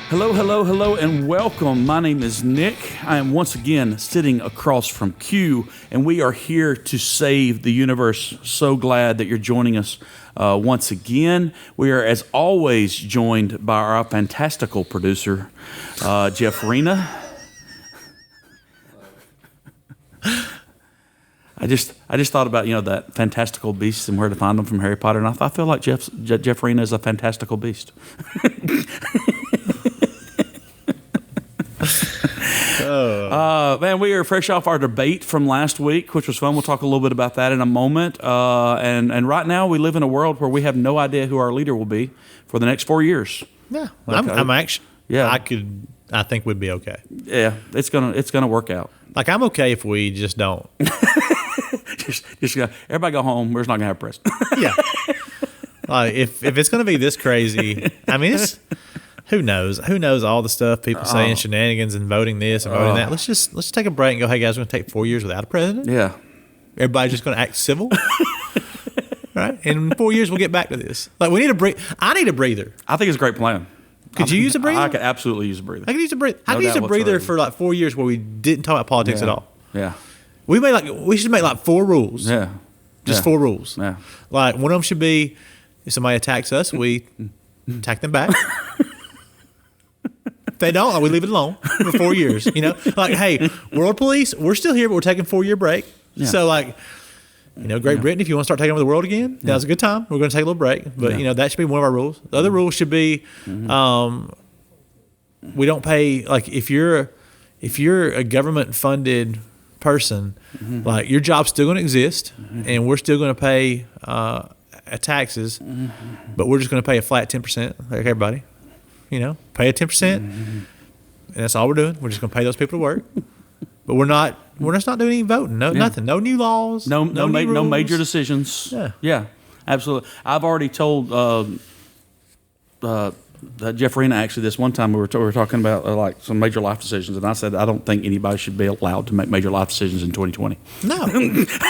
Hello, hello, hello, and welcome. My name is Nick. I am once again sitting across from Q, and we are here to save the universe. So glad that you're joining us once again. We are, as always, joined by our fantastical producer, Jeff Rena. I just thought about that fantastical beast and where to find them from Harry Potter, and I feel like Jeff Rena is a fantastical beast. Man, we are fresh off our debate from last week, which was fun. We'll talk a little bit about that in a moment. And right now we live in a world where we have no idea who our leader will be for the next 4 years. Yeah, I'm actually. Yeah, I think we'd be okay. Yeah, it's gonna work out. Like, I'm okay if we just don't. Everybody go home. We're just not gonna have a president. Yeah. Like, if it's gonna be this crazy, I mean, who knows? Who knows all the stuff people say and shenanigans and voting this and voting that? Let's just take a break and go, hey guys, we're gonna take 4 years without a president. Yeah. Everybody's just gonna act civil. Right? And in 4 years we'll get back to this. Like, we need a breather. I need a breather. I think it's a great plan. Could you use a breather? I could absolutely use a breather. I could use a breather. I could use a breather for like 4 years where we didn't talk about politics at all. Yeah. We should make like 4 rules. Yeah. Just 4 rules. Yeah. Like, one of them should be, if somebody attacks us, we attack them back. If they don't, we leave it alone for 4 years. Like, hey, world police, we're still here, but we're taking a 4-year break. Yeah. So, like, Great Britain, if you want to start taking over the world again, now's a good time. We're going to take a little break. But, that should be one of our rules. The other rule should be we don't pay, like, if you're a government-funded person, like, your job's still going to exist, and we're still going to pay taxes, but we're just going to pay a flat 10%, like everybody. Pay a 10%, and that's all we're doing. We're just going to pay those people to work. But we're just not doing any voting. Nothing. No new laws. No rules. major decisions. Yeah, absolutely. I've already told Jeff Rena, actually, this one time we were talking about like some major life decisions, and I said I don't think anybody should be allowed to make major life decisions in 2020. No,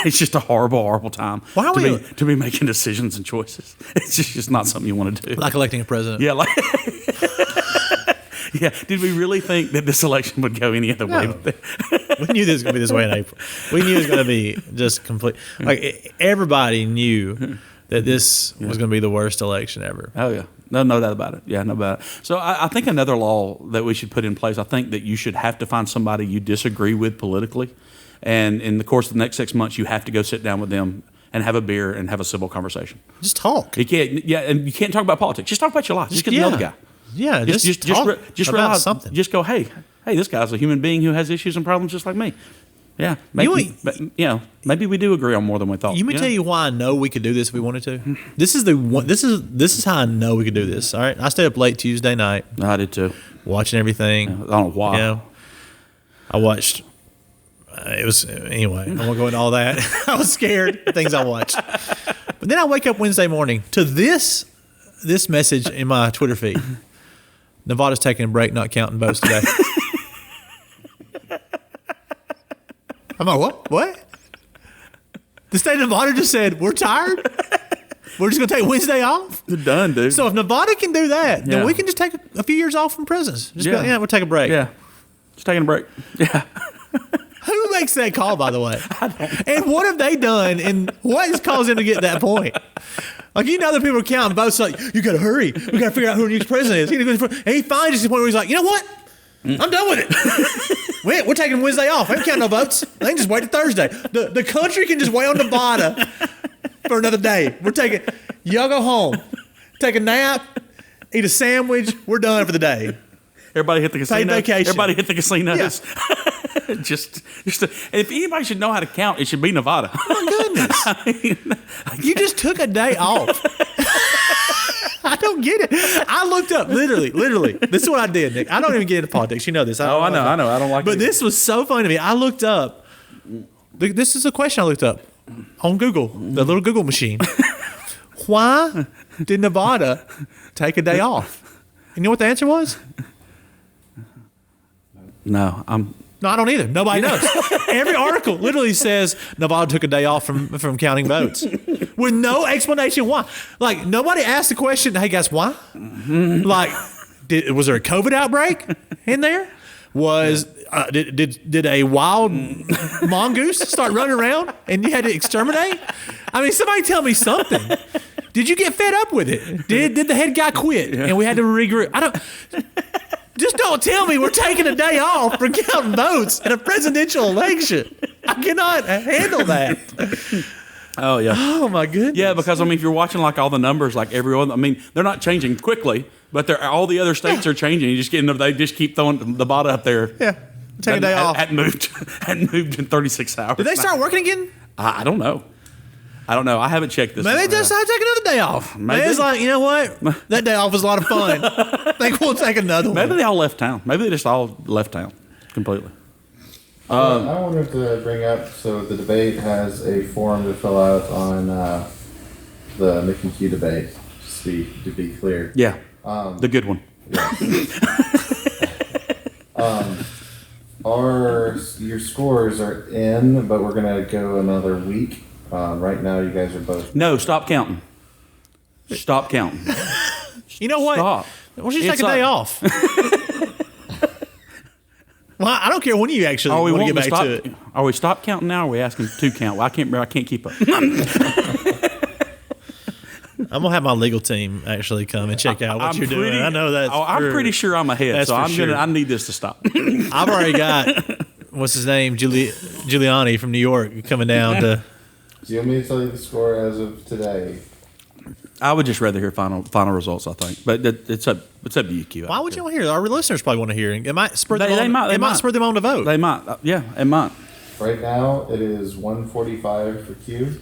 it's just a horrible, horrible time to be making decisions and choices. It's just not something you want to do. Like electing a president. Yeah, like. Yeah, did we really think that this election would go any other way? We knew this was going to be this way in April. We knew it was going to be just complete. Like, everybody knew that this was going to be the worst election ever. Oh, yeah. No doubt about it. Yeah, no doubt. So I think another law that we should put in place, I think that you should have to find somebody you disagree with politically, and in the course of the next 6 months, you have to go sit down with them and have a beer and have a civil conversation. Just talk. You can't. Yeah, and you can't talk about politics. Just talk about your life. Just get to know the guy. Yeah, just talk just about realize something. Just go, hey, this guy's a human being who has issues and problems just like me. Yeah, maybe we do agree on more than we thought. Let me tell you why I know we could do this if we wanted to. This is how I know we could do this. All right, I stayed up late Tuesday night. I did too, watching everything. I don't know why. I watched. It was anyway. I won't go into all that. I was scared. The things I watched, but then I wake up Wednesday morning to this message in my Twitter feed. Nevada's taking a break, not counting votes today. I'm like, what? The state of Nevada just said, we're tired? We're just going to take Wednesday off? They're done, dude. So if Nevada can do that, then we can just take a few years off from prisons. We'll take a break. Yeah. Just taking a break. Yeah. Who makes that call, by the way? And what have they done, and what has caused them to get to that point? Like, that people are counting votes, like, you got to hurry. We got to figure out who the next president is. And he finally gets to the point where he's like, you know what? I'm done with it. We're taking Wednesday off. I ain't counting no votes. They can just wait till Thursday. The country can just wait on Nevada for another day. Y'all go home, take a nap, eat a sandwich. We're done for the day. Everybody hit the casino. Paid vacation. Everybody hit the casinos. Yeah. just if anybody should know how to count, it should be Nevada. Oh, my goodness. You just took a day off. I don't get it. I looked up, literally. This is what I did, Nick. I don't even get into politics. You know this. I know. I don't like it. But this was so funny to me. I looked up. This is a question I looked up on Google, the little Google machine. Why did Nevada take a day off? And you know what the answer was? No, I don't either. Nobody knows. Every article literally says Nevada took a day off from counting votes with no explanation why. Like, nobody asked the question, hey guys, why? Like, Was there a COVID outbreak in there? Did a wild mongoose start running around and you had to exterminate? I mean, somebody tell me something. Did you get fed up with it? Did the head guy quit and we had to regroup? Just don't tell me we're taking a day off for counting votes in a presidential election. I cannot handle that. Oh yeah. Oh my goodness. Yeah, because I mean, if you're watching like all the numbers, like everyone, I mean, they're not changing quickly, but all the other states are changing. They just keep throwing the bot up there. Yeah. Take a day off. Hadn't moved in 36 hours. Did they start working again? I don't know. I haven't checked this. Maybe they just decided to take another day off. Maybe it's like, you know what? That day off was a lot of fun. I think we'll take another one. Maybe they all left town. Maybe they just all left town completely. I wanted to bring up, so the debate has a form to fill out on the Mick and Q debate, just to be clear. Yeah, the good one. Your scores are in, but we're going to go another week. Right now, you guys are both... No, stop counting. Stop counting. You know what? Stop. Why don't you take a day off? Well, I don't care when you actually want to get back to it. Are we stop counting now, or are we asking to count? Well, I can't keep up. I'm going to have my legal team actually come and check out what you're doing. I know that's I'm pretty sure I'm ahead, so I need this to stop. I've already got, what's his name, Giuliani from New York coming down to... Do you want me to tell you the score as of today? I would just rather hear final results, I think. But it's up to you, Q. Why would you want to hear? Our listeners probably want to hear. It might spur them on. They might spur them on to vote. They might. Yeah, it might. Right now, it is 145 for Q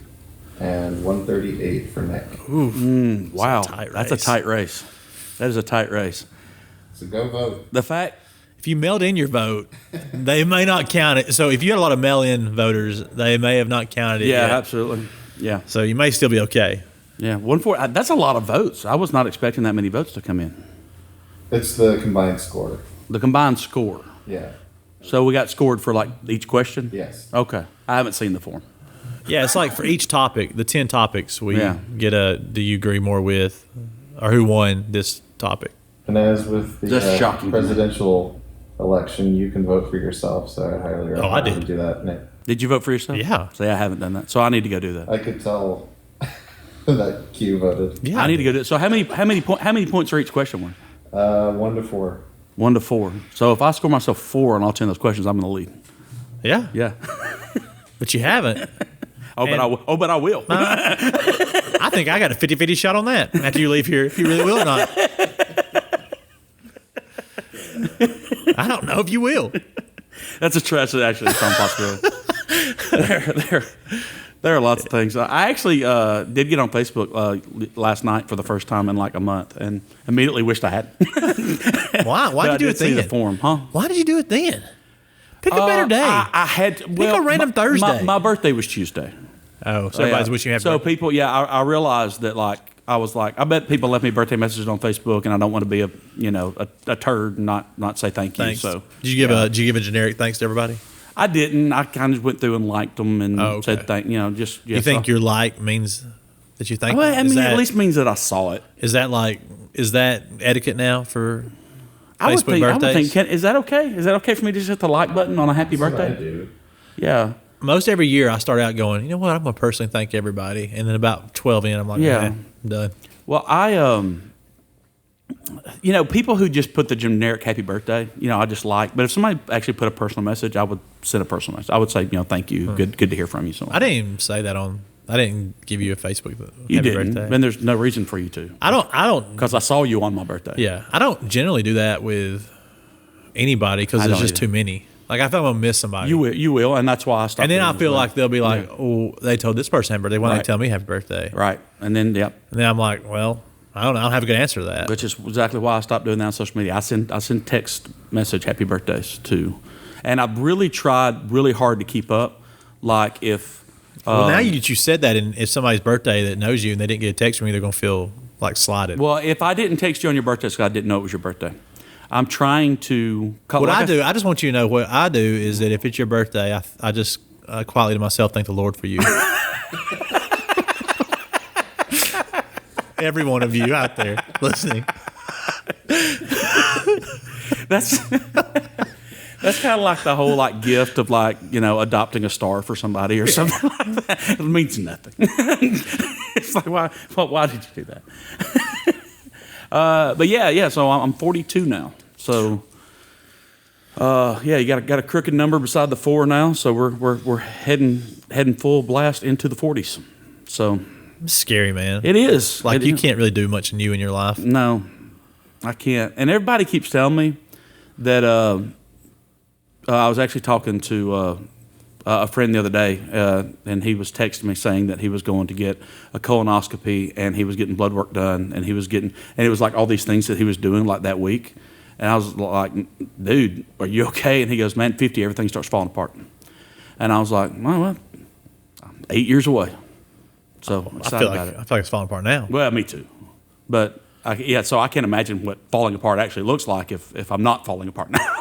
and 138 for Nick. Ooh, wow. That's a tight race. That is a tight race. So go vote. The fact... If you mailed in your vote, they may not count it. So if you had a lot of mail-in voters, they may have not counted it yet. Yeah, absolutely. Yeah. So you may still be okay. Yeah, that's a lot of votes. I was not expecting that many votes to come in. It's the combined score. The combined score. Yeah. So we got scored for like each question? Yes. Okay. I haven't seen the form. Yeah, it's like for each topic, the 10 topics, we get a do you agree more with, or who won this topic. And as with the Just shocking presidential election, you can vote for yourself, so I highly recommend I did. you do that, Nick. Did you vote for yourself? Yeah. See, I haven't done that. So I need to go do that. I could tell that Q voted. Yeah, I need to go do it. So how many points are each question worth? 1 to 4. 1 to 4. So if I score myself 4 on all 10 of those questions, I'm in the lead. Yeah. Yeah. But you haven't. But I will. I think I got a 50-50 shot on that after you leave here, if you really will or not. I don't know if you will. That's a tragedy, actually. It's possibility. There are lots of things. I actually did get on Facebook last night for the first time in like a month, and immediately wished I had. Why? Why did you do it see then? the form, huh? Why did you do it then? Pick a better day. I had to, Pick a random Thursday. My birthday was Tuesday. Oh, so everybody's wishing you happy So birthday. people, I realized that I was like, I bet people left me birthday messages on Facebook, and I don't want to be a turd and not say thank you. Thanks. So did you give a generic thanks to everybody? I didn't. I kind of went through and liked them and okay. said thank. Just You think your like means that you thank? Well, I mean, at least means that I saw it. Is that etiquette now for I would Facebook think. birthdays? Is that okay? Is that okay for me to just hit the like button on a happy That's what birthday? I do. Yeah. Most every year I start out going, you know what, I'm going to personally thank everybody. And then about 12 in, I'm like, Yeah. I'm done. Well, people who just put the generic happy birthday, I just like. But if somebody actually put a personal message, I would send a personal message. I would say, thank you. Good to hear from you. I didn't even say that I didn't give you a Facebook You happy didn't. birthday. And there's no reason for you to. I don't. Because I saw you on my birthday. Yeah. I don't generally do that with anybody because I there's don't just either. too many. Like, I feel I'm going to miss somebody. You will, and that's why I stopped. And then doing I it feel as well. like they'll be like, oh, they told this person happy birthday. Why don't they Right. tell me happy birthday? Right. And then, yep. And then I'm like, well, I don't know. I don't have a good answer to that. Which is exactly why I stopped doing that on social media. I send text message happy birthdays too, and I've really tried really hard to keep up. Like if Well, now you said that, and if somebody's birthday that knows you and they didn't get a text from you, they're going to feel like slighted. well, if I didn't text you on your birthday, it's 'cause I didn't know it was your birthday. I'm trying to. What I do, I just want you to know what I do is that if it's your birthday, I just quietly to myself thank the Lord for you. Every one of you out there listening. That's that's kind of like the whole like gift of like adopting a star for somebody or something like that. It means nothing. It's like why did you do that? But yeah. So I'm 42 now. So you got a crooked number beside the 4 now. So we're heading full blast into the 40s. So It's scary, man. it is Like It you is. can't really do much new in your life. No, I can't. And everybody keeps telling me that I was actually talking to a friend the other day, and he was texting me saying that he was going to get a colonoscopy and he was getting blood work done and it was like all these things that he was doing like that week. And I was like, dude, are you okay? And he goes, man, 50, everything starts falling apart. And I was like, well, I'm 8 years away. So I'm I excited feel about like it. it's falling apart now. Well, me too. But so I can't imagine what falling apart actually looks like if I'm not falling apart now.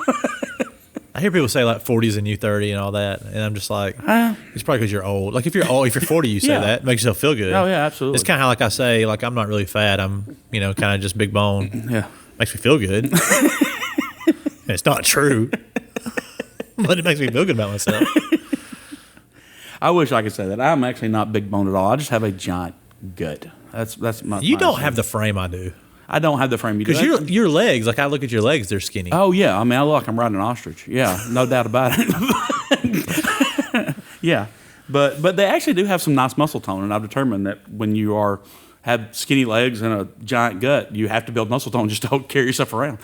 I hear people say like 40 is the new 30 and all that, and I'm just like, it's probably because you're old. Like if you're old, if you're 40, you say Yeah. that, it makes yourself feel good. Oh, yeah, absolutely. It's kind of how like I say, like I'm not really fat. I'm kind of just big bone. Yeah. Makes me feel good. And it's not true, but it makes me feel good about myself. I wish I could say that. I'm actually not big boned at all. I just have a giant gut. That's my. You my don't issue. have the frame I do, I don't have the frame you do. because your legs. Like I look at your legs, they're skinny. Oh yeah, I mean I look like I'm riding an ostrich. Yeah, no doubt about it. Yeah, but they actually do have some nice muscle tone, and I've determined that when you have skinny legs and a giant gut, you have to build muscle tone just to carry yourself around.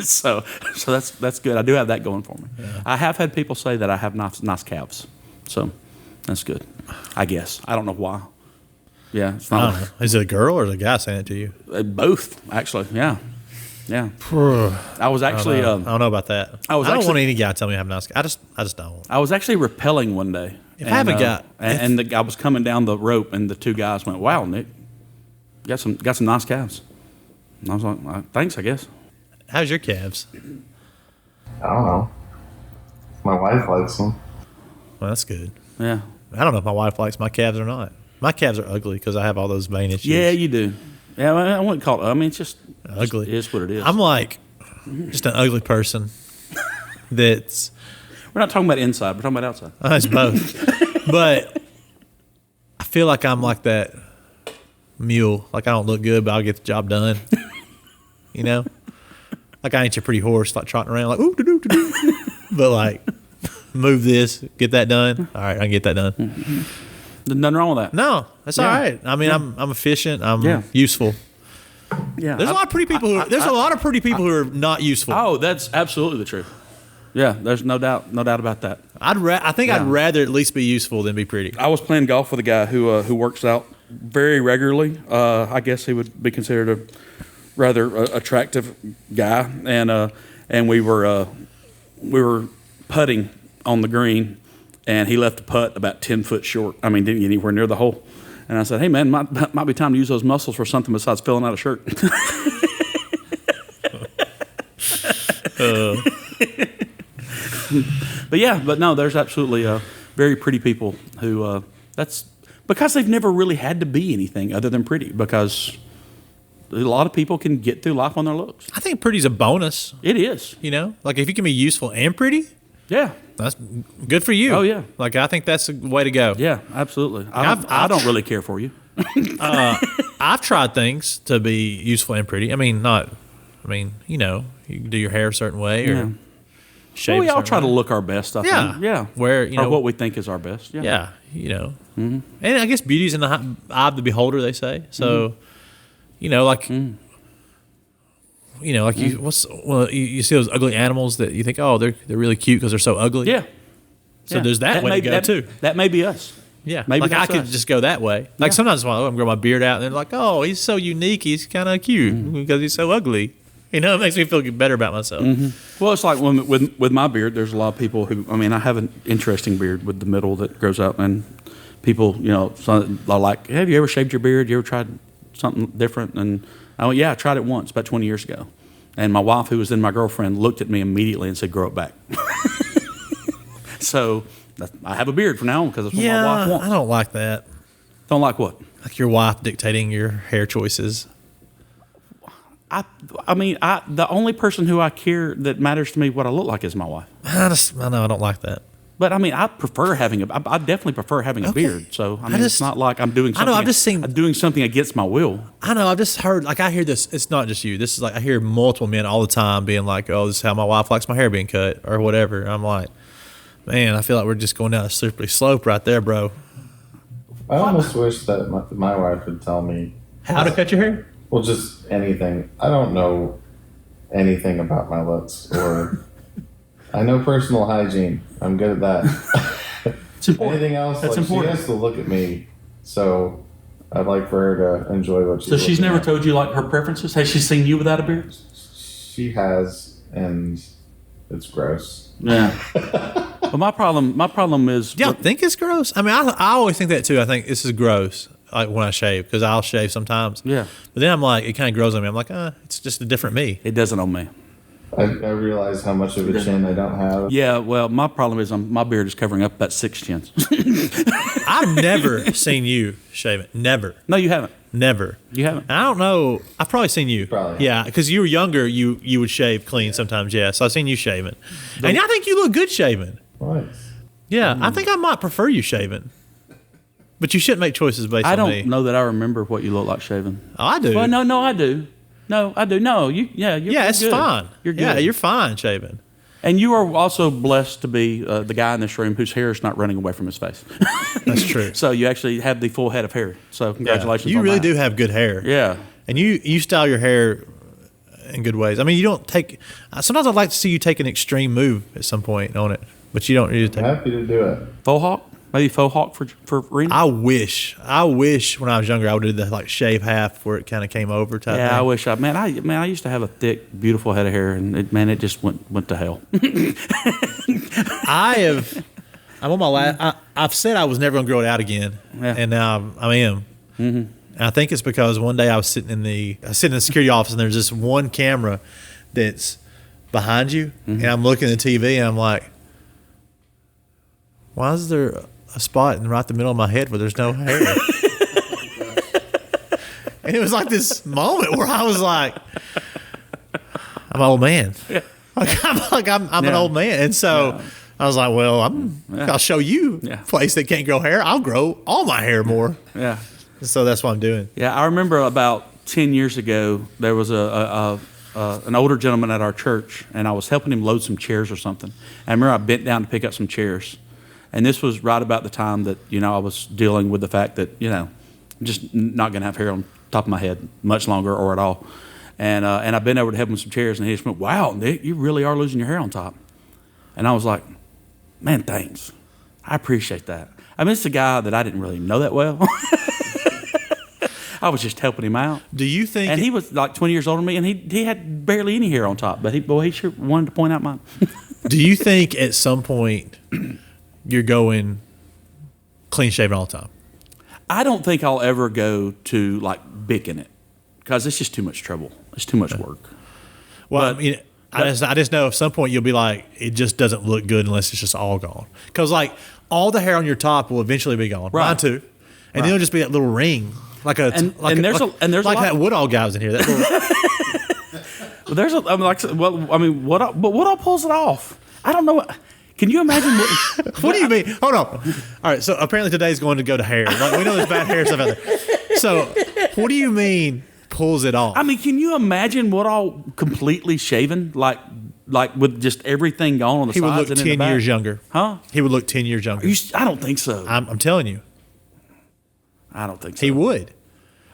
so that's good. I do have that going for me. Yeah. I have had people say that I have nice calves, so that's good. I guess I don't know why. Yeah, it's I not don't know. Is it a girl or is it a guy saying it to you? both actually. Yeah. I was actually. I don't know about that. I was don't actually- want any guy to tell me I have nice. I just don't. I was actually rappelling one day. If I have a guy- and the guy was coming down the rope, and the two guys went, "Wow, Nick, got some nice calves." And I was like, "Thanks, I guess." How's your calves? I don't know. My wife likes them. Well, that's good. Yeah, I don't know if my wife likes my calves or not. My calves are ugly because I have all those vein issues. yeah, you do. Yeah, I wouldn't call it. I mean, it's just Ugly. It is what it is. I'm like just an ugly person. That's We're not talking about inside. We're talking about outside. it's both. But I feel like I'm like that mule. Like I don't look good, but I'll get the job done. You know, like I ain't your pretty horse, like trotting around like ooh doo doo doo. But like move this, get that done. All right, I can get that done. There's nothing wrong with that. No, that's all right. I mean, I'm efficient. I'm Yeah. useful. Yeah, There's a lot of pretty people. There's a lot of pretty people who are not useful. Oh, that's absolutely the truth. Yeah, there's no doubt about that. I think I'd rather at least be useful than be pretty. I was playing golf with a guy who works out very regularly. I guess he would be considered a rather attractive guy, and we were putting on the green, and he left the putt about 10 foot short. I mean, didn't get anywhere near the hole. And I said, "Hey man, might be time to use those muscles for something besides filling out a shirt." But no, there's absolutely very pretty people who that's because they've never really had to be anything other than pretty, because a lot of people can get through life on their looks. I think pretty's a bonus. It is. You know, like if you can be useful and pretty, Yeah. that's good for you. Oh, yeah. Like I think that's the way to go. Yeah, absolutely. I've- I don't really care for you. I've tried things to be useful and pretty. I mean, you know, you can do your hair a certain way or Yeah. shave. Well, we a all certain try to way. look our best, I Yeah. think. Yeah. Where, you know, or what we think is our best. Yeah. Yeah, you know, and I guess beauty's in the eye of the beholder. They say so. You know, like you know, like you see those ugly animals that you think, oh, they're really cute because they're so ugly. Yeah. So there's that way to go too. That may be us. Yeah, Maybe like I that's could us. just go that way. Like sometimes when I'm grow my beard out, and they're like, "Oh, he's so unique. He's kind of cute because he's so ugly." You know, it makes me feel better about myself. Well, it's like with my beard, there's a lot of people who, I mean, I have an interesting beard with the middle that grows out, and people, you know, are like, "Have you ever shaved your beard? You ever tried something different?" And I went, "Yeah, I tried it once about 20 years ago." And my wife, who was then my girlfriend, looked at me immediately and said, "Grow it back." So I have a beard from now on because it's what my wife Yeah, wants. I don't like that. Don't like what? Like your wife dictating your hair choices. The only person who I care that matters to me what I look like is my wife. I know I don't like that. But I mean, I definitely prefer having a beard. So I mean, it's not like I'm doing something. I'm doing something against my will. I know. I've just heard, like, I hear this. It's not just you. This is like I hear multiple men all the time being like, "Oh, this is how my wife likes my hair being cut," or whatever. And I'm like, man, I feel like we're just going down a slippery slope right there, bro. I almost wish that my wife would tell me How to cut your hair? well, just anything. I don't know anything about my looks, or I know personal hygiene. I'm good at that. It's important. Anything else? That's like, important. She has to look at me, so I'd like for her to enjoy what she's. So she's looking never at. told you like her preferences. Has she seen you without a beard? She has, and it's gross. Yeah. But my problem is. Do y'all think it's gross? I mean, I always think that too. I think this is gross. Like when I shave, because I'll shave sometimes. Yeah. But then I'm like, it kind of grows on me. I'm like, it's just a different me. It doesn't on me. I realize how much of a chin I don't have. Yeah. Well, my problem is my beard is covering up about 6 chins. I've never seen you shave it. Never. No, you haven't. Never. You haven't. I don't know. I've probably seen you. Probably. Yeah, because you were younger, you would shave clean sometimes, yeah. So I've seen you shaving. And I think you look good shaving. Nice. Yeah, I think I might prefer you shaving. But you shouldn't make choices based I on don't me. know that I remember what you look like shaving. Oh, I do. Well, no, I do. No, I do. No, you're yeah, it's good. fine. You're good. Yeah, you're fine shaving. And you are also blessed to be the guy in this room whose hair is not running away from his face. That's true. So you actually have the full head of hair. So congratulations. You on really that. do have good hair. Yeah. And you style your hair in good ways. I mean, you don't take. Sometimes I'd like to see you take an extreme move at some point on it, but you don't really take. I'm happy to do it. Faux hawk? Maybe faux hawk for Rena? I wish when I was younger I would do the like shave half where it kind of came over type. Yeah, thing. I wish I used to have a thick, beautiful head of hair, and it just went to hell. I'm on my last. I've said I was never going to grow it out again, Yeah. and now I am. Mm-hmm. And I think it's because one day I was sitting in the security office, and there's this one camera that's behind you, and I'm looking at the TV, and I'm like, why is there a spot in right the middle of my head where there's no hair? And it was like this moment where I was like, I'm an old man. Yeah. I'm an old man. And so I was like, well, I'll show you a place that can't grow hair. I'll grow all my hair more. Yeah. So that's what I'm doing. Yeah, I remember about 10 years ago, there was an older gentleman at our church, and I was helping him load some chairs or something. And I remember I bent down to pick up some chairs. And this was right about the time that, I was dealing with the fact that, I'm just not going to have hair on top of my head much longer or at all. And I bent over to help him with some chairs, and he just went, wow, Nick, you really are losing your hair on top. And I was like, man, thanks. I appreciate that. I mean, it's a guy that I didn't really know that well. I was just helping him out. Do you think... And he was like 20 years older than me, and he had barely any hair on top. But he sure wanted to point out mine. Do you think at some point you're going clean shaven all the time? I don't think I'll ever go to like bicking it because it's just too much trouble. It's too much work. Well, But- I mean, I just know at some point you'll be like, it just doesn't look good unless it's just all gone. Because like all the hair on your top will eventually be gone. Right. Mine too. And then it'll just be that little ring, like a And like there's a lot- that Woodall guy was in here. That little, There's what all pulls it off? I don't know. Can you imagine what? what do you mean? Hold on. All right. So apparently today's going to go to hair. Like we know there's bad hair stuff out there. So what do you mean pulls it off? I mean, can you imagine what all completely shaven, like with just everything gone on the He would sides look and in the 10 back? years younger. Huh? He would look 10 years younger. I don't think so. I'm telling you, I don't think so. he would.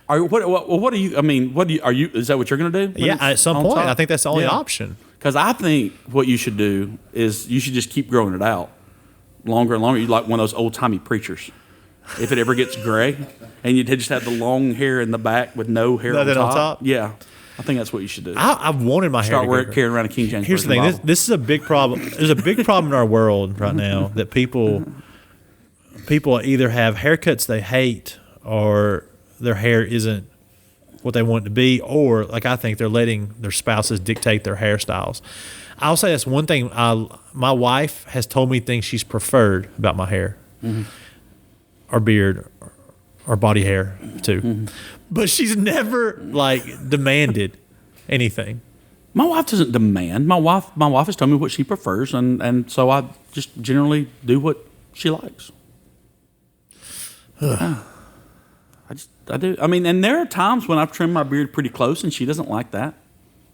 What do you? I mean, what do you? Are you? Is that what you're going to do? when Yeah, it's at some on point, top? I think that's the only Yeah. option. Because I think what you should do is you should just keep growing it out longer and longer. You like one of those old timey preachers. If it ever gets gray, and you just have the long hair in the back with no hair Nothing on top? Yeah, I think that's what you should do. I've wanted my hair Start to grow. carrying around a King James. Here's the Version thing. Bible. This is a big problem. There's a big problem in our world right now that people either have haircuts they hate or their hair isn't what they want it to be, or like I think they're letting their spouses dictate their hairstyles. I'll say that's one thing. My wife has told me things she's preferred about my hair, or beard, or body hair too, but she's never like demanded anything. My wife doesn't demand. My wife has told me what she prefers, and so I just generally do what she likes. I do. I mean, and there are times when I've trimmed my beard pretty close, and she doesn't like that.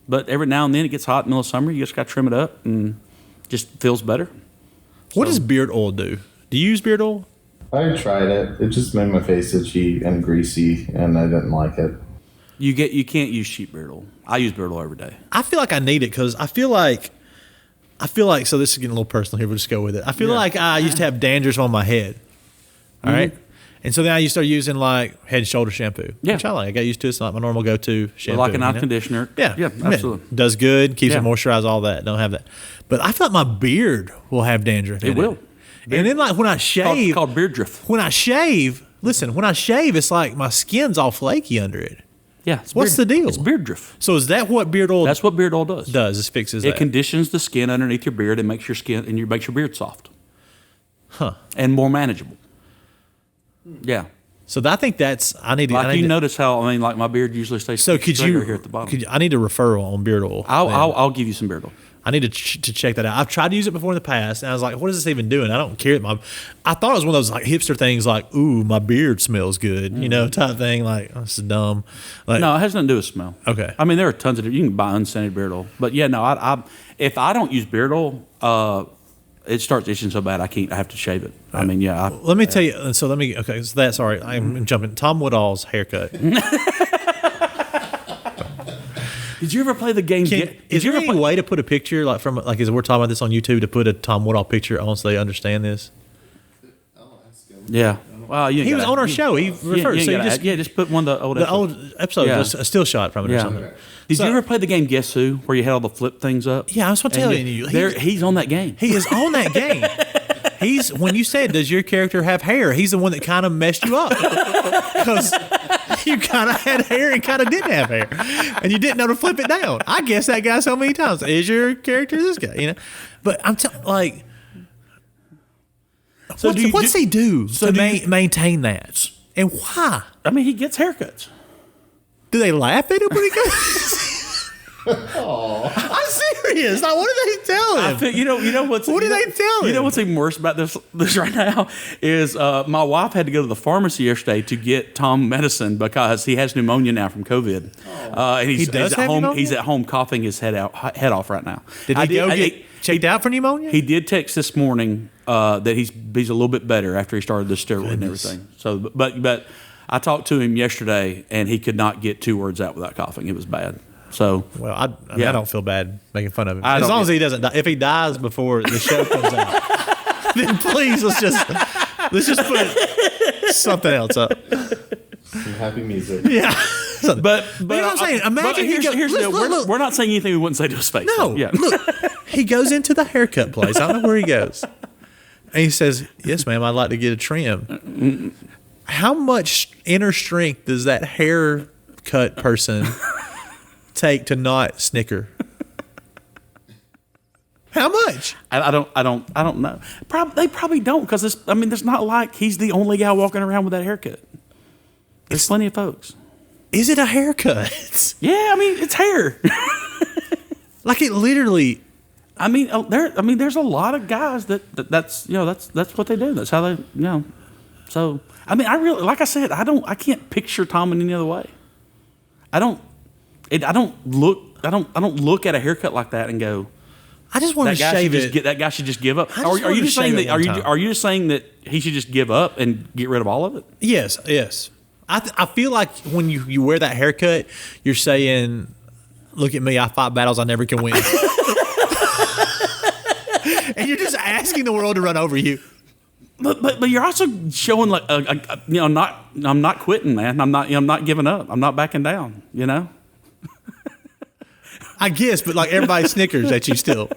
But every now and then it gets hot in the middle of summer. You just got to trim it up, and just feels better. What does beard oil do? Do you use beard oil? I tried it. It just made my face itchy and greasy, and I didn't like it. You can't use sheep beard oil. I use beard oil every day. I feel like I need it because I feel like so this is getting a little personal here. We'll just go with it. I feel like I used to have dandruff on my head. All right. And so then I used to start using like Head and Shoulder shampoo, which I like. I got used to it. It's not my normal go-to shampoo. Like a nice conditioner. Yeah. Yeah, absolutely. Does good, keeps it moisturized, all that. Don't have that. But I feel like my beard will have dandruff in it. It will. And then like when I shave. Called beard drift. When I shave, it's like my skin's all flaky under it. Yeah. What's the deal? It's beard drift. So is that what beard oil That's what beard oil does. does? It fixes It that. conditions the skin underneath your beard and makes your beard soft. Huh. And more manageable. Yeah. So I think that's I need to. Like I need you to, notice how my beard usually stays. So could you? here at the bottom? I need a referral on beard oil. I'll give you some beard oil. I need to check that out. I've tried to use it before in the past, and I was like, "What is this even doing?" I don't care. I thought it was one of those like hipster things, like "Ooh, my beard smells good," type thing. Like oh, this is dumb. Like, No, it has nothing to do with smell. Okay. I mean, there are tons of you can buy unscented beard oil, but yeah, no. If I don't use beard oil, it starts itching so bad I have to shave it. I mean, yeah. let me tell you. So okay. So that's all right. I'm jumping. Tom Woodall's haircut. Did you ever play the game? Is there any way to put a picture like from like as we're talking about this on YouTube to put a Tom Woodall picture on so they understand this? Yeah. Well, He was on our show. He referred. So just put one of the old episode, Yeah. just a still shot from it or something. Did you ever play the game Guess Who, where you had all the flip things up? Yeah, I was telling you. He's on that game. He is on that game. When you said, "Does your character have hair?" He's the one that kind of messed you up because you kind of had hair and kind of didn't have hair, and you didn't know to flip it down. I guess that guy so many times. Is your character this guy? But I'm like, So what's he do to maintain that, and why? I mean, he gets haircuts. Do they laugh at him when he goes? I'm serious. Like, what do they tell him? I think, you know what's What do they tell him? You know what's even worse about this right now is my wife had to go to the pharmacy yesterday to get Tom medicine because he has pneumonia now from COVID. And He does he's have at home. pneumonia? He's at home coughing his head off right now. Did he go get checked out for pneumonia? He did text this morning that he's a little bit better after he started the steroid and everything. So, but I talked to him yesterday and he could not get 2 words out without coughing. It was bad. So, Well, I don't feel bad making fun of him. I As don't long as he doesn't die. If he dies before the show comes out, then please let's just put something else up. Some happy music. Yeah. but you know what I'm saying? Imagine here's the deal. look. We're not saying anything we wouldn't say to his face. No, So, yeah. look, he goes into the haircut place. I don't know where he goes. And he says, "Yes, ma'am, I'd like to get a trim." How much inner strength does that haircut person take to not snicker? How much? I don't know. They probably don't because there's not like he's the only guy walking around with that haircut. There's plenty of folks. Is it a haircut? Yeah, I mean it's hair. Like it literally. There's a lot of guys that's what they do. That's how they So I mean, I really, like I said, I can't picture Tom in any other way. I don't look at a haircut like that and go, I just want to shave it. that guy should just give up. I just Are you wanted to just saying shave that? it one time. Are you just saying that he should just give up and get rid of all of it? Yes. I feel like when you wear that haircut, you're saying, "Look at me, I fight battles I never can win." And you're just asking the world to run over you. But you're also showing like I'm not quitting, man. I'm not giving up. I'm not backing down. I guess, but like everybody snickers at you still.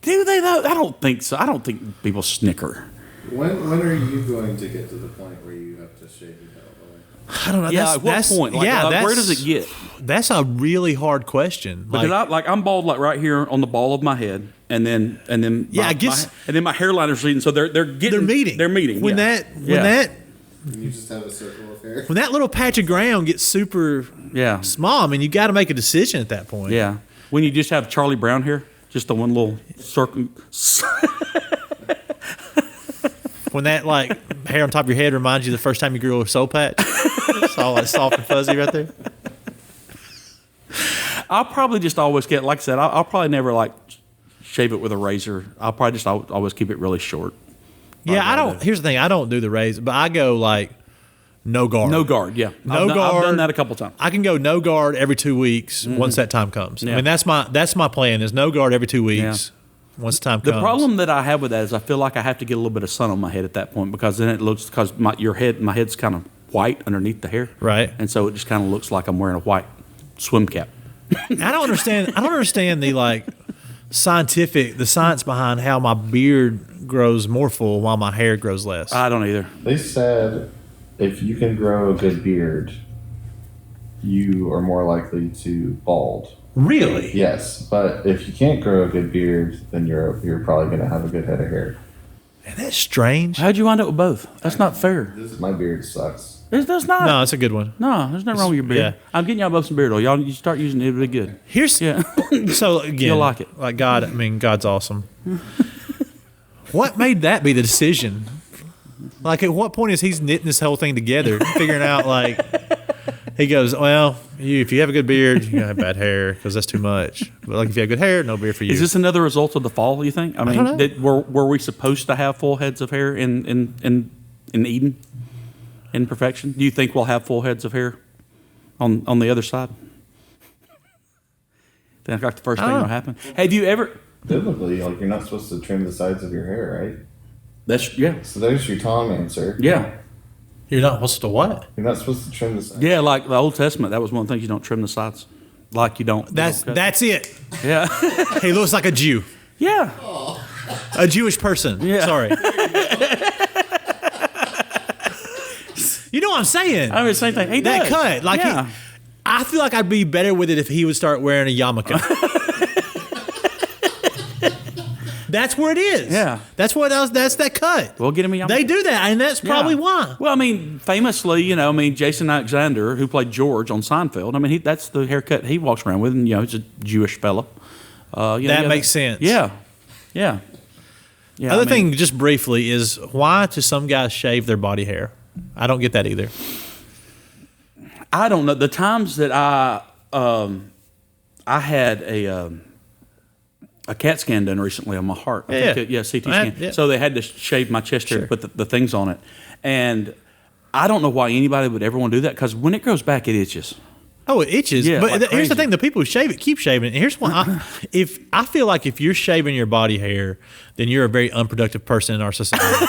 Do they though? I don't think so. I don't think people snicker. When are you going to get to the point where you have to shave your head all the way? I don't know. Yeah, at what point? Where does it get? That's a really hard question. Because I'm bald like right here on the ball of my head, and then Yeah, I guess- and then my hairline is receding, so they're meeting. When yeah. that You just have a circle of hair. when that little patch of ground gets super Yeah. small, I mean, you got to make a decision at that point. Yeah. When you just have Charlie Brown hair, just the one little circle. When that like hair on top of your head reminds you the first time you grew a soul patch, it's all like soft and fuzzy right there. I'll probably just always get, like I said, I'll probably never like shave it with a razor. I'll probably just always keep it really short. Yeah, I don't. Here's the thing: I don't do the razor, but I go like no guard. No guard, yeah. No I've done guard. that a couple times. I can go no guard every 2 weeks once that time comes. Yeah. I mean, that's my plan: is no guard every 2 weeks once the time The comes. problem that I have with that is I feel like I have to get a little bit of sun on my head at that point because then it looks my head's kind of white underneath the hair, Right. And so it just kind of looks like I'm wearing a white swim cap. I don't understand. I don't understand the like the science behind how my beard grows more full while my hair grows less. I don't either. They said if you can grow a good beard, you are more likely to bald. Really? Yes, but if you can't grow a good beard, then you're probably going to have a good head of hair. And that's strange. How'd you wind up with both? That's not fair. My beard sucks. That's not. No, it's a good one. No, there's nothing wrong with your beard. Yeah. I'm getting y'all both some beard oil. Y'all, you start using it, it'll be good. Here's Yeah. so again, You'll like it. Like God, I mean, God's awesome. What made that be the decision? Like, at what point is he's knitting this whole thing together, figuring out like he goes, well, if you have a good beard, you're gonna have bad hair because that's too much. But like if you have good hair, no beard for you. Is this another result of the fall, you think? I mean, don't know. were we supposed to have full heads of hair in Eden? In perfection? Do you think we'll have full heads of hair on the other side? Think like the first thing that'll happen? Hey, do you ever... Biblically, like you're not supposed to trim the sides of your hair, right? That's, yeah. So there's your Tom answer. Yeah. You're not supposed to what? You're not supposed to trim the sides. Yeah, like the Old Testament, that was one of the things you don't trim the sides. Like you don't... That's it. Yeah. He looks like a Jew, Yeah. a Jewish person. Yeah. Sorry. You know what I'm saying? I mean, same thing. He That does. cut, like yeah. I feel like I'd be better with it if he would start wearing a yarmulke. That's where it is. Yeah. That's what else. That's that cut. We'll get him a yarmulke. They do that, and that's probably Yeah. why. Well, I mean, famously, Jason Alexander, who played George on Seinfeld, I mean, that's the haircut he walks around with, and, he's a Jewish fella. That makes sense. Yeah. Yeah. Yeah. Other thing, just briefly, is why do some guys shave their body hair? I don't get that either. I don't know. The times that I had a CAT scan done recently on my heart. Yeah. CT scan. Yeah. So they had to shave my chest hair and put the things on it. And I don't know why anybody would ever want to do that because when it grows back, it itches. Oh, it itches. Yeah, but like here's the crazy. thing: the people who shave it keep shaving it. And here's why: I feel like if you're shaving your body hair, then you're a very unproductive person in our society.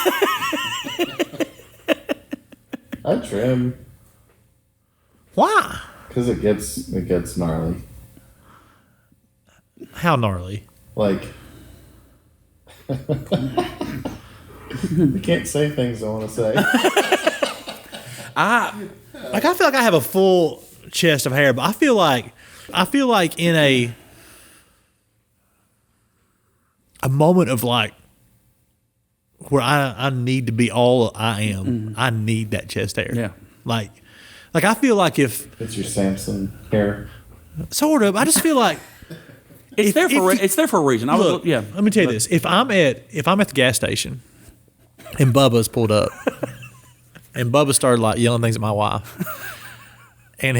I trim Why? because it gets gnarly. How gnarly? Like you can't say things I want to say. I feel like I have a full chest of hair, but I feel like in a moment of like where I need to be all I am, I need that chest hair. Yeah. Like I feel like if It's your Samson hair. sort of, I just feel like It's there for a reason. look, Yeah. let me tell you this: if I'm at the gas station and Bubba's pulled up, and Bubba started like yelling things at my wife, and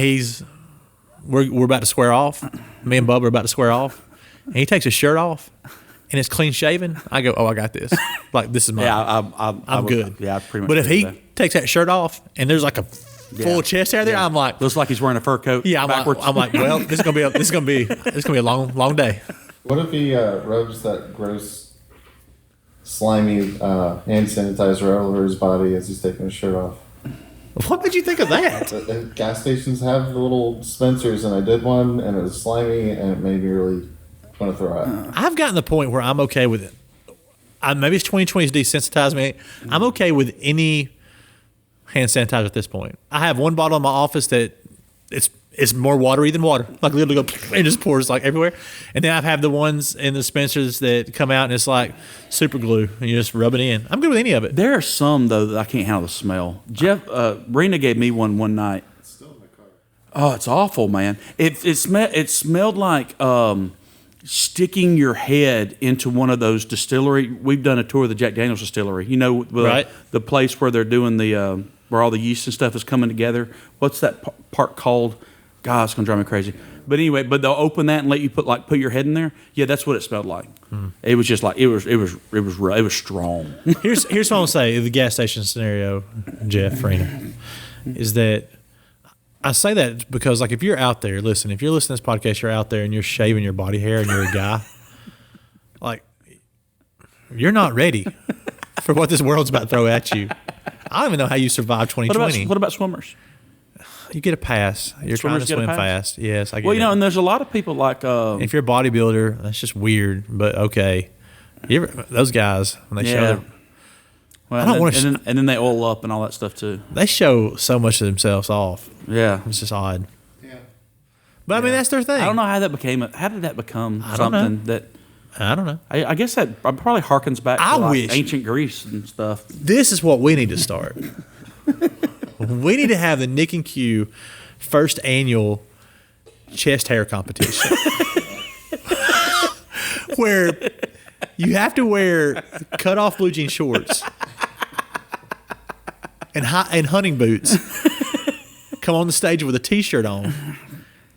we're about to square off. Me and Bubba are about to square off, and he takes his shirt off, and it's clean shaven. I go, oh, I got this. Like this is mine. Yeah, I'm good. Yeah, I pretty much. But if agree he with that. takes that shirt off, and there's like a full chest hair there, I'm like, looks like he's wearing a fur coat. yeah, backwards. I'm like, well, this is gonna be a long day. What if he rubs that gross, slimy hand sanitizer all over his body as he's taking his shirt off? What did you think of that? The gas stations have the little dispensers, and I did one, and it was slimy, and it made me really want to throw up. I've gotten the point where I'm okay with it. Maybe it's 2020's desensitized me. I'm okay with any hand sanitizer at this point. I have one bottle in my office that it's it's more watery than water. Like literally go and just pours like everywhere. And then I've had the ones in the dispensers that come out and it's like super glue and you just rub it in. I'm good with any of it. There are some though that I can't handle the smell. Rena gave me one night. It's still in my car. Oh, it's awful, man. It smelled like sticking your head into one of those distillery. We've done a tour of the Jack Daniel's distillery. You know, Right. the place where they're doing the where all the yeast and stuff is coming together. What's that part called? God, it's gonna drive me crazy. But anyway, they'll open that and let you put your head in there. Yeah, that's what it smelled like. It was just like it was strong. Here's what I'm gonna say. The gas station scenario, Jeff Rena, is that I say that because like if you're out there, listen, if you're listening to this podcast, you're out there and you're shaving your body hair and you're a guy, like you're not ready for what this world's about to throw at you. I don't even know how you survive 2020. What about swimmers? You get a pass. You're trying to Swimmers get a swim pass? fast. Yes, I get Well, you it. know, and there's a lot of people like If you're a bodybuilder, that's just weird, but okay. Those guys, when they show yeah. their, Well, I don't wanna and then they oil up and all that stuff too. they show so much of themselves off. Yeah. It's just odd. Yeah. But I mean, that's their thing. I don't know how that became. How did that become I don't know. something that? I don't know. I guess that probably harkens back to I like wish- ancient Greece and stuff. This is what we need to start. We need to have the Nick and Q first annual chest hair competition. Where you have to wear cut off blue jean shorts and hunting boots. Come on the stage with a t-shirt on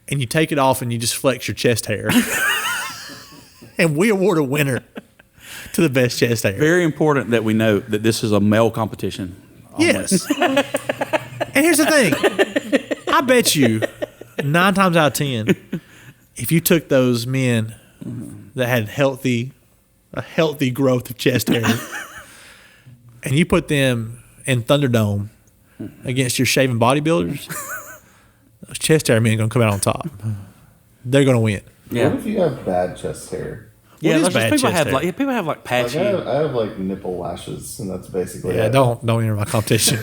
and you take it off and you just flex your chest hair. And we award a winner to the best chest hair. Very important that we note that this is a male competition. Yes. And here's the thing. I bet you 9 times out of 10, if you took those men that had a healthy growth of chest hair and you put them in Thunderdome against your shaven bodybuilders, those chest hair men are going to come out on top. They're going to win. Yeah. What if you have bad chest hair? Yeah, is there's just bad people chest have hair? like people have like Like patchy. I have like nipple lashes, and that's basically Yeah, it. don't enter my competition.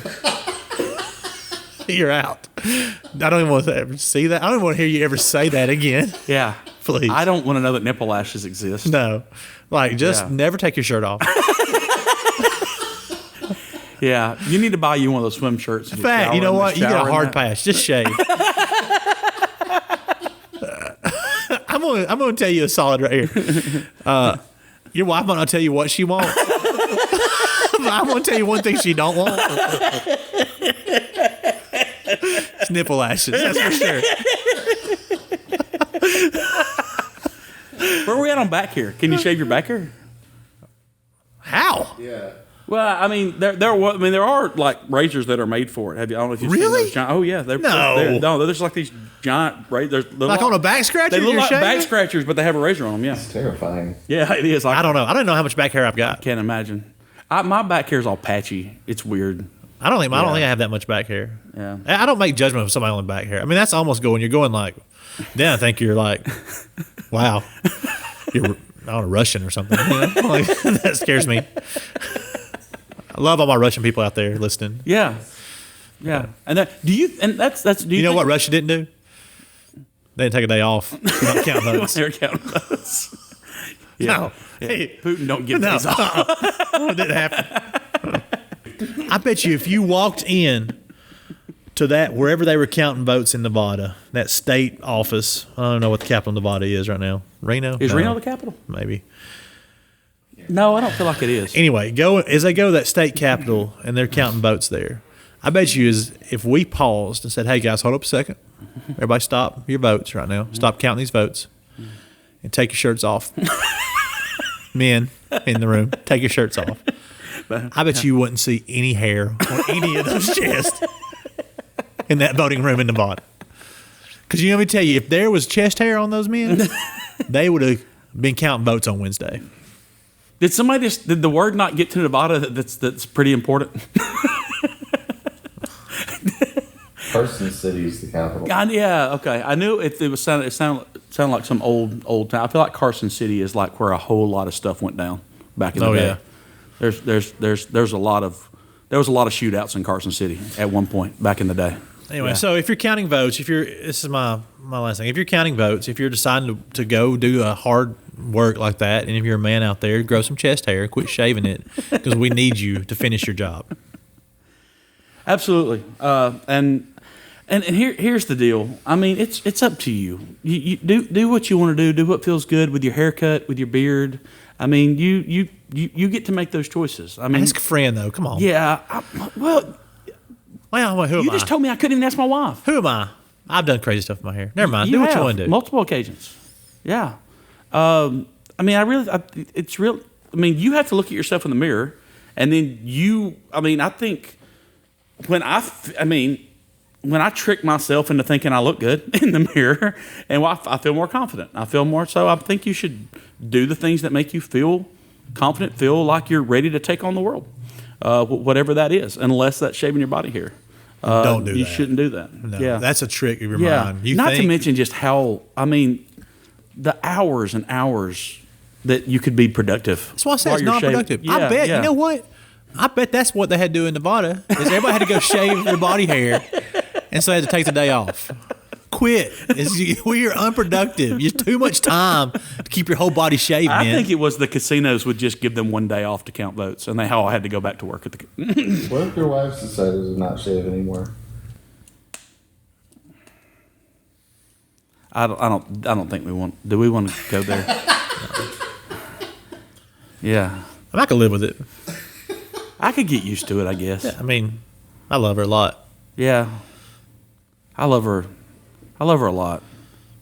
You're out. I don't even want to ever see that. I don't even want to hear you ever say that again. Yeah, Please. I don't want to know that nipple lashes exist. No. Like, just Yeah. never take your shirt off. Yeah, you need to buy you one of those swim shirts. In fact, you know what? You get a shower in hard that. pass. Just shave. I'm gonna tell you a solid right here. Your wife might not tell you what she wants. But I'm gonna tell you one thing she don't want. It's nipple lashes. That's for sure. Where are we at on back hair? Can you shave your back hair? How? Yeah. Well, I mean, there are like razors that are made for it. I don't know if you've Really? seen those giant. Oh yeah, No. no, there's like these giant razors. Like on a back scratcher? They look you're like shaving? back scratchers, but they have a razor on them. Yeah, It's terrifying. yeah, it is. I don't know. I don't know how much back hair I've got. Can't imagine. My back hair is all patchy. It's weird. I don't think Yeah. I have that much back hair. Yeah. I don't make judgment of somebody on back hair. I mean, that's almost going. You're going like, then I think you're like, wow, you're not a Russian or something. You know? Like, that scares me. I love all my Russian people out there listening. Yeah, yeah. And that, do you? And that's. Do You know think- what Russia didn't do? They didn't take a day off. Not count votes. Hair count votes. Yeah. No. Yeah. Hey. Putin don't get No, these off. it didn't happen. I bet you if you walked in to that wherever they were counting votes in Nevada, that state office. I don't know what the capital of Nevada is right now. Reno? Is No, Reno the capital? maybe. No, I don't feel like it is. Anyway, as they go to that state capitol and they're counting votes there, I bet you if we paused and said, "Hey guys, hold up a second. Everybody stop your votes right now. Stop counting these votes and take your shirts off." Men in the room, take your shirts off. I bet you wouldn't see any hair on any of those chests in that voting room in Nevada. Because let me tell you, if there was chest hair on those men, they would have been counting votes on Wednesday. Did the word not get to Nevada that's pretty important? Carson City is the capital. Yeah, okay. I knew it sounded like some old town. I feel like Carson City is like where a whole lot of stuff went down back in the Oh, day. yeah. There was a lot of shootouts in Carson City at one point back in the day. Anyway, Yeah. so if you're counting votes, this is my last thing. If you're counting votes, if you're deciding to go do a hard work like that, and if you're a man out there, grow some chest hair, quit shaving it, because we need you to finish your job. Absolutely. And here's the deal. I mean, it's up to you. You do what you want to do. Do what feels good with your haircut, with your beard. I mean, you get to make those choices. I mean, Ask a friend though. Come on. yeah. Well, Well, who am you I? just told me I couldn't even ask my wife. Who am I? I've done crazy stuff with my hair. Never mind. Do what you have, want to do. Multiple occasions. Yeah. I mean, it's real. I mean, you have to look at yourself in the mirror, and then I think when I trick myself into thinking I look good in the mirror, and I feel more confident. I feel more so. I think you should do the things that make you feel confident, feel like you're ready to take on the world, whatever that is, unless that's shaving your body hair. Don't do You that. shouldn't do that. No, yeah. that's a trick of your Yeah. mind. You Not to think- mention just how, I mean, the hours and hours that you could be productive. That's why I say while it's you're shaving. non-productive. Yeah, I bet. yeah. You know what? I bet that's what they had to do in Nevada. Is everybody had to go shave their body hair, and so they had to take the day off. Quit. We are unproductive. It's too much time to keep your whole body shaved, I man. think it was the casinos would just give them one day off to count votes, and they all had to go back to work at the. What if your wife decided to not shave anymore? I don't think we want. Do we want to go there? Yeah, I could live with it. I could get used to it. I guess. I mean, I love her a lot. Yeah, I love her. I love her a lot.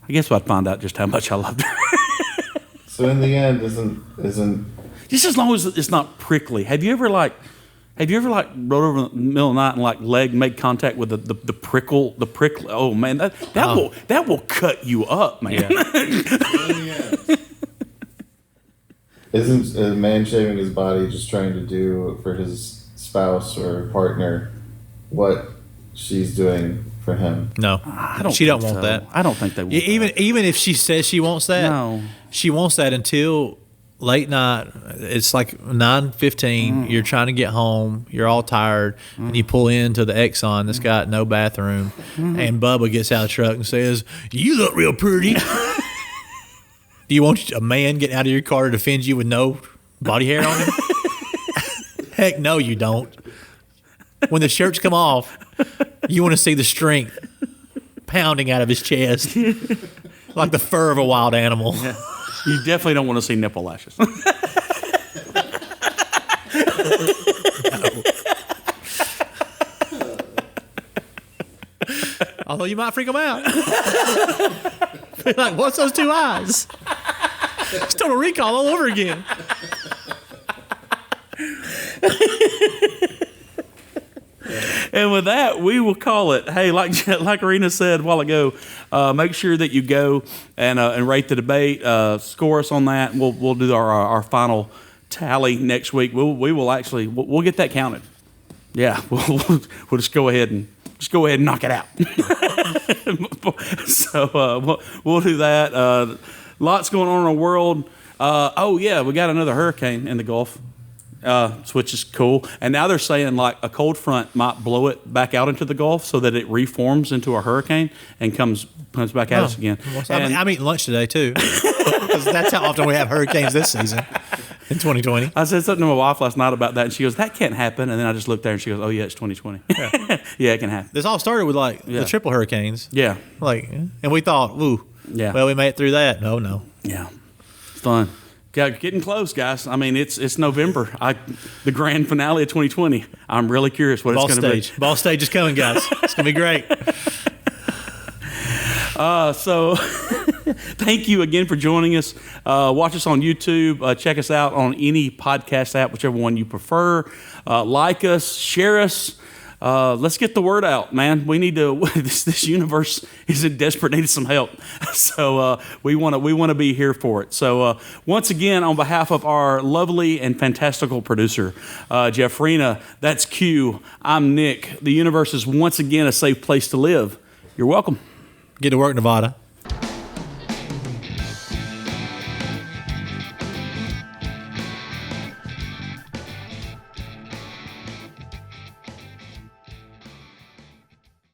I guess I'd find out just how much I loved her. So in the end, isn't Just as long as it's not prickly. Have you ever rode over in the middle of the night and like leg made contact with the prickle? Oh man, that will cut you up, man. Yeah. isn't a man shaving his body just trying to do for his spouse or partner what she's doing for him? No, I don't. She don't think want so. that. I don't think they want that. Even if she says she wants that, No. she wants that until late night. It's like 9:15. You're trying to get home. You're all tired, and you pull into the Exxon that's got no bathroom. And Bubba gets out of the truck and says, "You look real pretty." Do you want a man getting out of your car to defend you with no body hair on him? Heck no, you don't. When the shirts come off, you want to see the strength pounding out of his chest like the fur of a wild animal. You definitely don't want to see nipple lashes. Although you might freak them out. Be like, what's those two eyes? It's Total Recall all over again. And with that, we will call it. Hey, like Arena said a while ago, make sure that you go and rate the debate. Score us on that. We'll do our final tally next week. We'll get that counted. Yeah, we'll just go ahead and knock it out. So we'll do that. Lots going on in the world. Oh yeah, we got another hurricane in the Gulf. Which is cool. And now they're saying like a cold front might blow it back out into the Gulf so that it reforms into a hurricane and comes back at us again. I'm eating lunch today, too. Because that's how often we have hurricanes this season in 2020. I said something to my wife last night about that, and she goes, "That can't happen." And then I just looked there, and she goes, "Oh yeah, it's 2020. Yeah, it can happen." This all started with like Yeah. the triple hurricanes. Yeah, And we thought, ooh, Yeah. well, we made it through that. No. yeah, it's fun. Getting close, guys. I mean, it's November. The grand finale of 2020. I'm really curious what Ball it's going to be. stage. Ball stage is coming, guys. It's going to be great. So thank you again for joining us. Watch us on YouTube. Check us out on any podcast app, whichever one you prefer. Like us, share us. Let's get the word out, man. We need to. This universe is in desperate need of some help. So we want to be here for it. So once again, on behalf of our lovely and fantastical producer, Jeff Rena, that's Q. I'm Nick. The universe is once again a safe place to live. You're welcome. Get to work, Nevada.